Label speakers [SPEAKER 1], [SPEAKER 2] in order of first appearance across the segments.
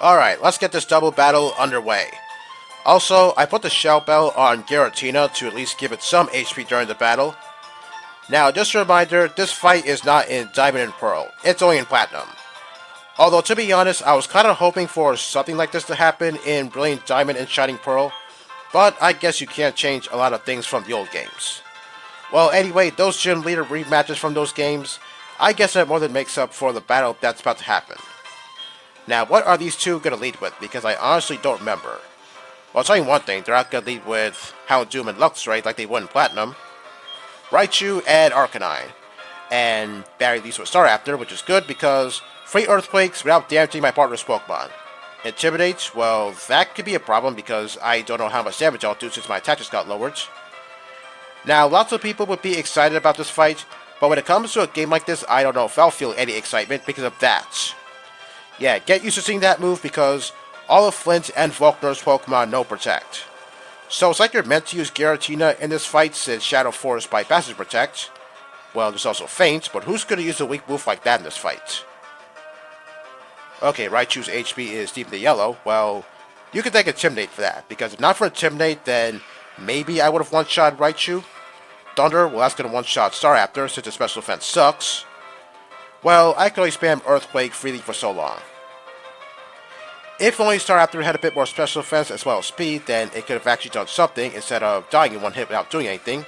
[SPEAKER 1] Alright, let's get this double battle underway. Also, I put the Shell Bell on Giratina to at least give it some HP during the battle. Now, just a reminder, this fight is not in Diamond and Pearl, it's only in Platinum. Although, to be honest, I was kind of hoping for something like this to happen in Brilliant Diamond and Shining Pearl, but I guess you can't change a lot of things from the old games. Well, anyway, those gym leader rematches from those games, I guess that more than makes up for the battle that's about to happen. Now, what are these two going to lead with? Because I honestly don't remember. Well, I'll tell you one thing, they're not going to lead with Houndoom and Luxray like they would in Platinum. Raichu and Arcanine. And Barry leads with Staraptor, which is good because 3 Earthquakes without damaging my partner's Pokemon. Intimidate, well, that could be a problem because I don't know how much damage I'll do since my attack just got lowered. Now, lots of people would be excited about this fight, but when it comes to a game like this, I don't know if I'll feel any excitement because of that. Yeah, get used to seeing that move because all of Flint and Volkner's Pokemon know Protect. So it's like you're meant to use Giratina in this fight since Shadow Force bypasses Protect. Well, there's also Feint, but who's going to use a weak move like that in this fight? Okay, Raichu's HP is deep in the yellow. Well, you can thank Intimidate for that, because if not for Intimidate, then maybe I would have one-shot Raichu. Thunder, well, that's going to one-shot Staraptor since its special defense sucks. Well, I can only spam Earthquake freely for so long. If only Staraptor had a bit more special defense as well as speed, then it could have actually done something instead of dying in one hit without doing anything.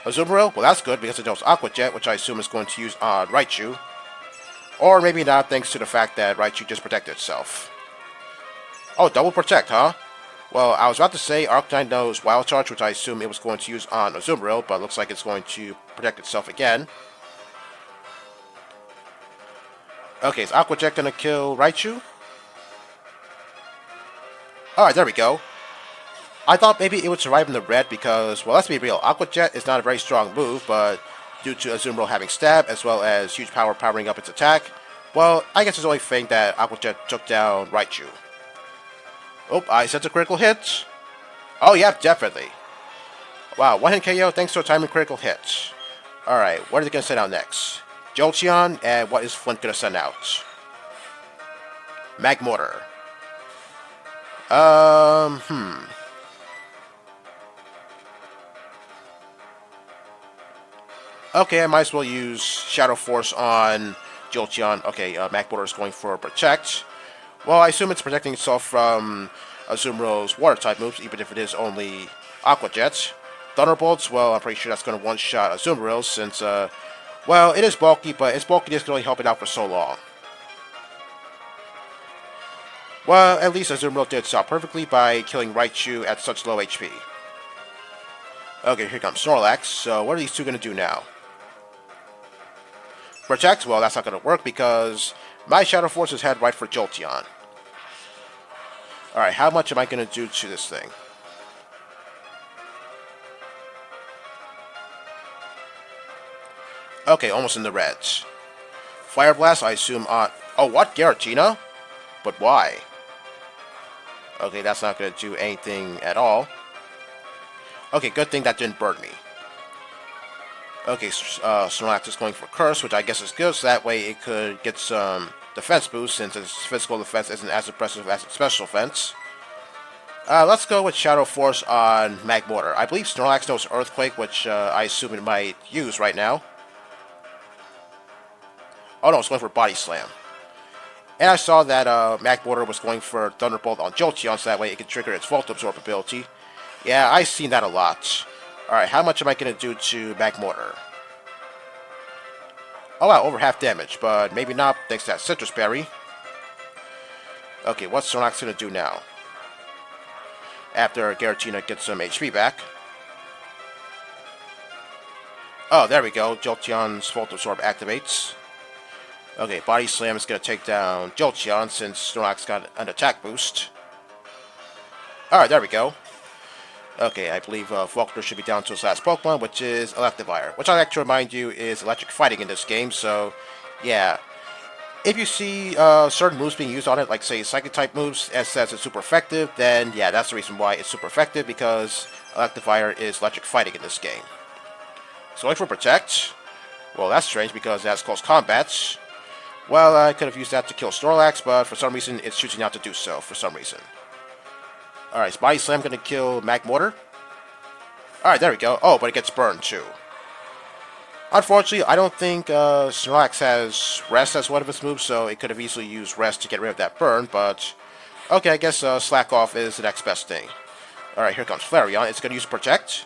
[SPEAKER 1] Azumarill, well that's good because it knows Aqua Jet, which I assume is going to use on Raichu. Or maybe not thanks to the fact that Raichu just protected itself. Oh, double protect, huh? Well, I was about to say Arcanine knows Wild Charge, which I assume it was going to use on Azumarill, but it looks like it's going to protect itself again. Okay, is Aqua Jet going to kill Raichu? Alright, there we go. I thought maybe it would survive in the red because, well, let's be real, Aqua Jet is not a very strong move, but due to Azumarill having Stab, as well as huge power powering up its attack, well, I guess it's only fitting that Aqua Jet took down Raichu. Oh, I sent a critical hit. Oh, yeah, definitely. Wow, one-hit KO thanks to a timing critical hit. Alright, what are they going to send out next? Jolteon, and what is Flint going to send out? Magmortar. Okay, I might as well use Shadow Force on Jolteon. Okay, Magmortar is going for Protect. Well, I assume it's protecting itself from Azumarill's Water-type moves, even if it is only Aqua Jet. Thunderbolts, well, I'm pretty sure that's going to one-shot Azumarill since, well, it is bulky, but its bulkiness can only help it out for so long. Well, at least Azumarill did stop perfectly by killing Raichu at such low HP. Okay, here comes Snorlax, so what are these two going to do now? Protect, well, that's not going to work because my Shadow Force is head right for Jolteon. Alright, how much am I going to do to this thing? Okay, almost in the reds. Fire Blast, I assume on... Oh, what? Giratina? But why? Okay, that's not going to do anything at all. Okay, good thing that didn't burn me. Okay, Snorlax is going for Curse, which I guess is good, so that way it could get some defense boost since its physical defense isn't as impressive as its special defense. Let's go with Shadow Force on Magmortar. I believe Snorlax knows Earthquake, which I assume it might use right now. Oh no, it's going for Body Slam. And I saw that Magmortar was going for Thunderbolt on Jolteon, so that way it could trigger its Volt Absorb ability. Yeah, I've seen that a lot. Alright, how much am I going to do to Magmortar? Oh wow, over half damage, but maybe not thanks to that Citrus Berry. Okay, what's Snorlax going to do now? After Giratina gets some HP back. Oh, there we go. Jolteon's Volt Absorb activates. Okay, Body Slam is going to take down Jolteon since Snorlax got an attack boost. Alright, there we go. Okay, I believe Volkner should be down to his last Pokemon, which is Electivire. Which I'd like to remind you is electric fighting in this game, so yeah. If you see certain moves being used on it, like say Psychic-type moves, as says it's super effective, then yeah, that's the reason why it's super effective, because Electivire is electric fighting in this game. So going for Protect. Well, that's strange because that's close combat. Well, I could have used that to kill Snorlax, but for some reason it's choosing not to do so, for some reason. Alright, is Body Slam going to kill Magmortar? Alright, there we go. Oh, but it gets burned too. Unfortunately, I don't think Snorlax has Rest as one of its moves, so it could have easily used Rest to get rid of that burn, but... Okay, I guess Slack Off is the next best thing. Alright, here comes Flareon. It's going to use Protect.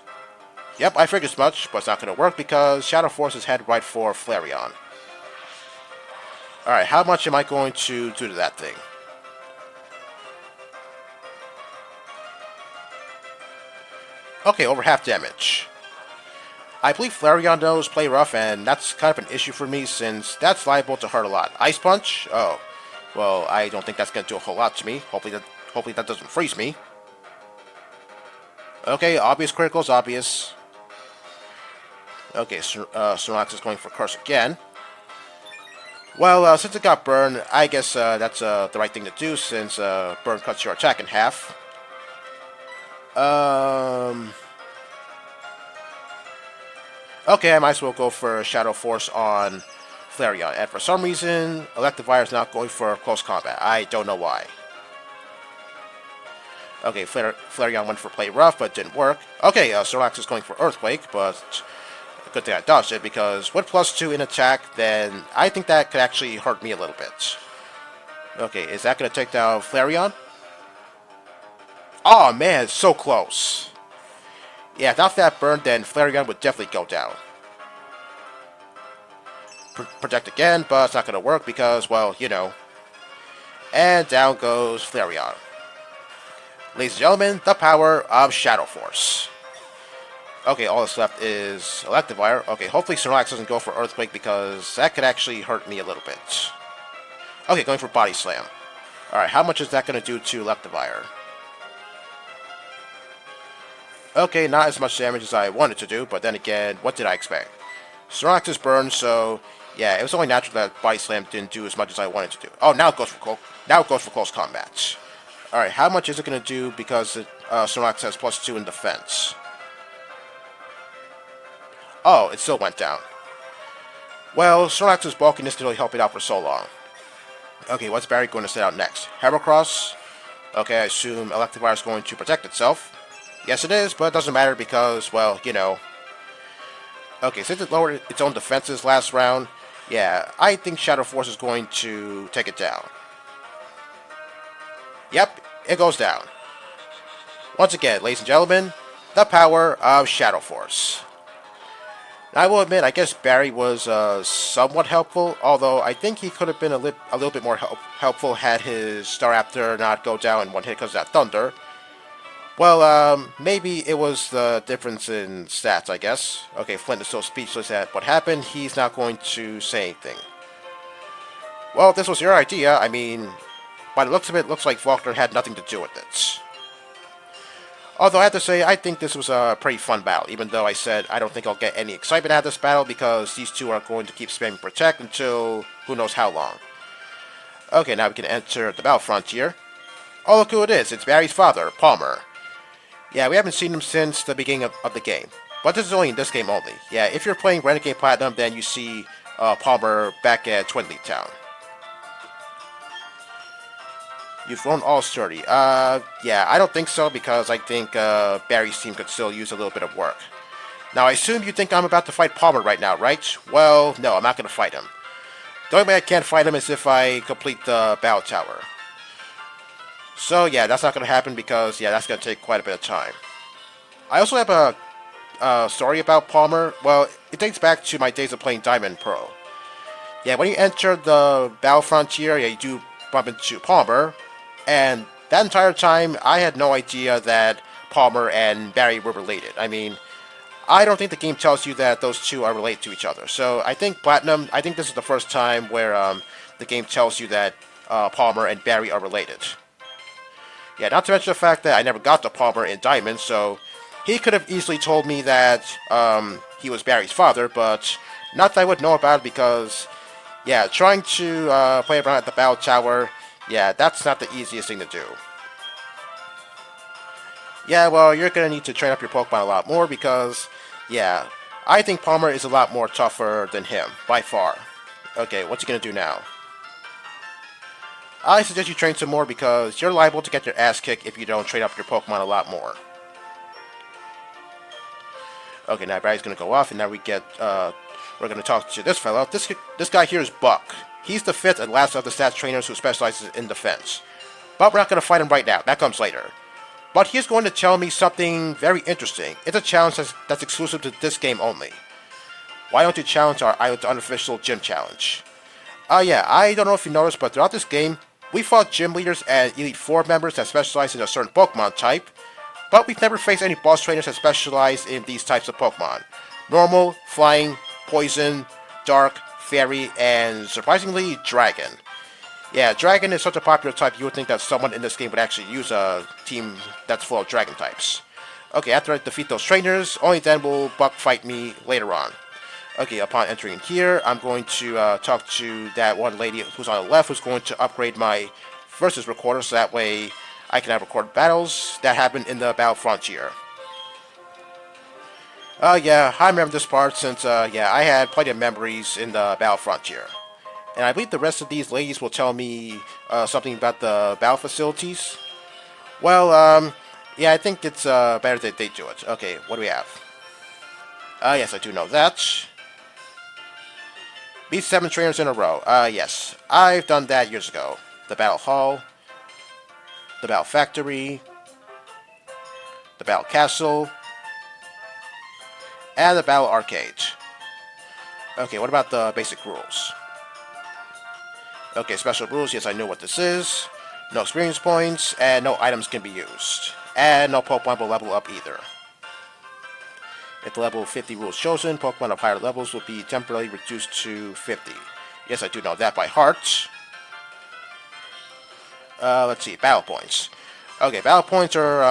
[SPEAKER 1] Yep, I figured as much, but it's not going to work because Shadow Force is head right for Flareon. Alright, how much am I going to do to that thing? Okay, over half damage. I believe Flareon knows Play Rough, and that's kind of an issue for me since that's liable to hurt a lot. Ice Punch? Oh. Well, I don't think that's going to do a whole lot to me. Hopefully that doesn't freeze me. Okay, obvious criticals, obvious. Okay, Snorlax is going for Curse again. Well, since it got burned, I guess that's the right thing to do since burn cuts your attack in half. Okay, I might as well go for Shadow Force on Flareon. And for some reason, Electivire is not going for close combat. I don't know why. Okay, Flareon went for Play Rough, but it didn't work. Okay, Snorlax is going for Earthquake, but good thing I dodged it, because with +2 in attack, then I think that could actually hurt me a little bit. Okay, is that going to take down Flareon? Oh man, it's so close. Yeah, without that burn, then Flareon would definitely go down. Protect again, but it's not going to work because, well, you know. And down goes Flareon. Ladies and gentlemen, the power of Shadow Force. Okay, all that's left is Electivire. Okay, hopefully Snorlax doesn't go for Earthquake because that could actually hurt me a little bit. Okay, going for Body Slam. Alright, how much is that going to do to Electivire? Okay, not as much damage as I wanted to do, but then again, what did I expect? Snorlax is burned, so yeah, it was only natural that Body Slam didn't do as much as I wanted to do. Oh, now it goes for close combat. Alright, how much is it going to do because Snorlax has +2 in defense? Oh, it still went down. Well, Snorlax's bulkiness didn't really help it out for so long. Okay, what's Barry going to set out next? Heracross? Okay, I assume Electivire is going to protect itself. Yes, it is, but it doesn't matter because, well, you know. Okay, since it lowered its own defenses last round, yeah, I think Shadow Force is going to take it down. Yep, it goes down. Once again, ladies and gentlemen, the power of Shadow Force. Now, I will admit, I guess Barry was somewhat helpful, although I think he could have been a little bit more helpful had his Staraptor not go down in one hit because of that Thunder. Well, maybe it was the difference in stats, I guess. Okay, Flint is still speechless at what happened. He's not going to say anything. Well, if this was your idea, I mean, by the looks of it, looks like Volkner had nothing to do with it. Although I have to say, I think this was a pretty fun battle, even though I said I don't think I'll get any excitement out of this battle because these two are going to keep spamming Protect until who knows how long. Okay, now we can enter the Battle Frontier. Oh, look who it is. It's Barry's father, Palmer. Yeah, we haven't seen him since the beginning of the game. But this is only in this game only. Yeah, if you're playing Renegade Platinum, then you see Palmer back at Twin League Town. You've grown all sturdy. Yeah, I don't think so because I think Barry's team could still use a little bit of work. Now, I assume you think I'm about to fight Palmer right now, right? Well, no, I'm not going to fight him. The only way I can't fight him is if I complete the Battle Tower. So, yeah, that's not going to happen because, yeah, that's going to take quite a bit of time. I also have a story about Palmer. Well, it dates back to my days of playing Diamond Pearl. Yeah, when you enter the Battle Frontier, yeah, you do bump into Palmer. And that entire time, I had no idea that Palmer and Barry were related. I mean, I don't think the game tells you that those two are related to each other. So, I think Platinum, I think this is the first time where the game tells you that Palmer and Barry are related. Yeah, not to mention the fact that I never got to Palmer in Diamond, so he could have easily told me that he was Barry's father, but not that I would know about it because, yeah, trying to play around at the Battle Tower, yeah, that's not the easiest thing to do. Yeah, well, you're going to need to train up your Pokemon a lot more because, yeah, I think Palmer is a lot more tougher than him, by far. Okay, what's he going to do now? I suggest you train some more because you're liable to get your ass kicked if you don't train up your Pokemon a lot more. Okay, now battery's gonna go off, and now we're gonna talk to this fellow. This guy here is Buck. He's the 5th and last of the stats trainers who specializes in defense. But we're not gonna fight him right now. That comes later. But he's going to tell me something very interesting. It's a challenge that's exclusive to this game only. Why don't you challenge our island's unofficial gym challenge? Yeah, I don't know if you noticed, but throughout this game, we fought gym leaders and Elite Four members that specialize in a certain Pokemon type, but we've never faced any boss trainers that specialize in these types of Pokemon. Normal, Flying, Poison, Dark, Fairy, and surprisingly, Dragon. Yeah, Dragon is such a popular type, you would think that someone in this game would actually use a team that's full of Dragon types. Okay, after I defeat those trainers, only then will Buck fight me later on. Okay, upon entering here, I'm going to talk to that one lady who's on the left who's going to upgrade my versus recorder so that way I can have recorded battles that happen in the Battle Frontier. Yeah, I remember this part since, yeah, I had plenty of memories in the Battle Frontier. And I believe the rest of these ladies will tell me something about the battle facilities. Well, yeah, I think it's better that they do it. Okay, what do we have? Yes, I do know that. Beat 7 trainers in a row. Yes, I've done that years ago. The Battle Hall, the Battle Factory, the Battle Castle, and the Battle Arcade. Okay, what about the basic rules? Okay, special rules. Yes, I know what this is. No experience points, and no items can be used. And no Pokemon will level up either. If the level 50 rule is chosen, Pokemon of higher levels will be temporarily reduced to 50. Yes, I do know that by heart. Let's see, battle points. Okay, battle points are,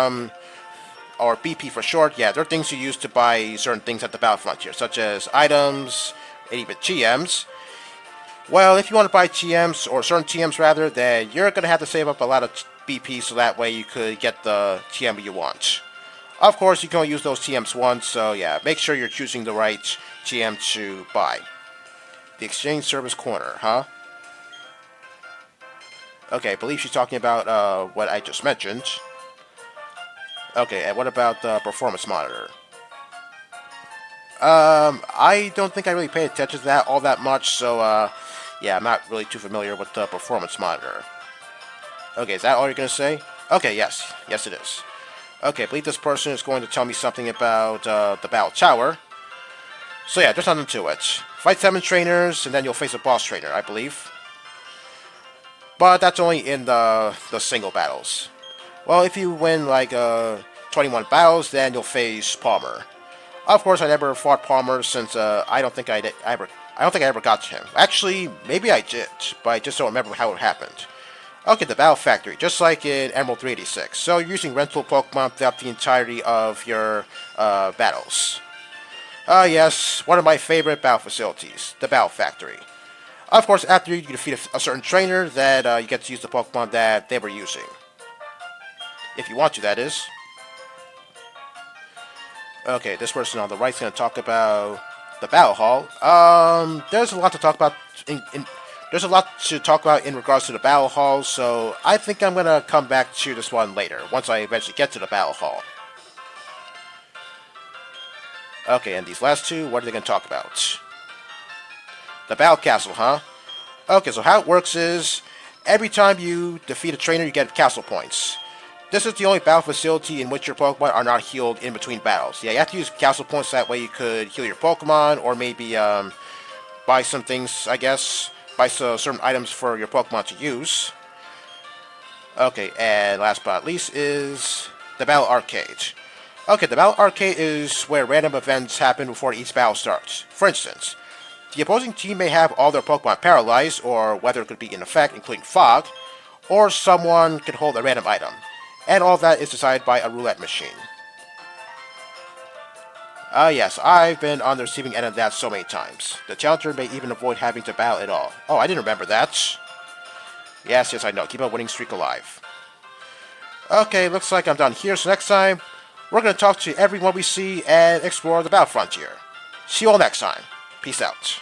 [SPEAKER 1] or BP for short. Yeah, they're things you use to buy certain things at the Battle Frontier, such as items, and even TMs. Well, if you want to buy TMs, or certain TMs rather, then you're going to have to save up a lot of BP so that way you could get the TM you want. Of course, you can only use those TMs once, so yeah, make sure you're choosing the right TM to buy. The Exchange Service Corner, huh? Okay, I believe she's talking about what I just mentioned. Okay, and what about the Performance Monitor? I don't think I really pay attention to that all that much, so yeah, I'm not really too familiar with the Performance Monitor. Okay, is that all you're going to say? Okay, yes. Yes, it is. Okay, I believe this person is going to tell me something about the Battle Tower. So yeah, just on to it. Fight 7 trainers, and then you'll face a boss trainer, I believe. But that's only in the single battles. Well, if you win like 21 battles, then you'll face Palmer. Of course, I never fought Palmer since I don't think I ever got to him. Actually, maybe I did, but I just don't remember how it happened. Okay, the Battle Factory, just like in Emerald 386. So you're using rental Pokemon throughout the entirety of your battles. Yes, one of my favorite battle facilities, the Battle Factory. Of course, after you defeat a certain trainer, that you get to use the Pokemon that they were using. If you want to, that is. Okay, this person on the right is going to talk about the Battle Hall. There's a lot to talk about There's a lot to talk about in regards to the Battle Hall, so I think I'm going to come back to this one later, once I eventually get to the Battle Hall. Okay, and these last two, what are they going to talk about? The Battle Castle, huh? Okay, so how it works is, every time you defeat a trainer, you get castle points. This is the only battle facility in which your Pokemon are not healed in between battles. Yeah, you have to use castle points, that way you could heal your Pokemon, or maybe buy some things, I guess. Buy certain items for your Pokemon to use. Okay, and last but not least is the Battle Arcade. Okay, the Battle Arcade is where random events happen before each battle starts. For instance, the opposing team may have all their Pokemon paralyzed, or weather could be in effect, including fog, or someone could hold a random item. And all that is decided by a roulette machine. Yes, I've been on the receiving end of that so many times. The challenger may even avoid having to battle at all. Oh, I didn't remember that. Yes, I know. Keep a winning streak alive. Okay, looks like I'm done here, so next time, we're going to talk to everyone we see and explore the Battle Frontier. See you all next time. Peace out.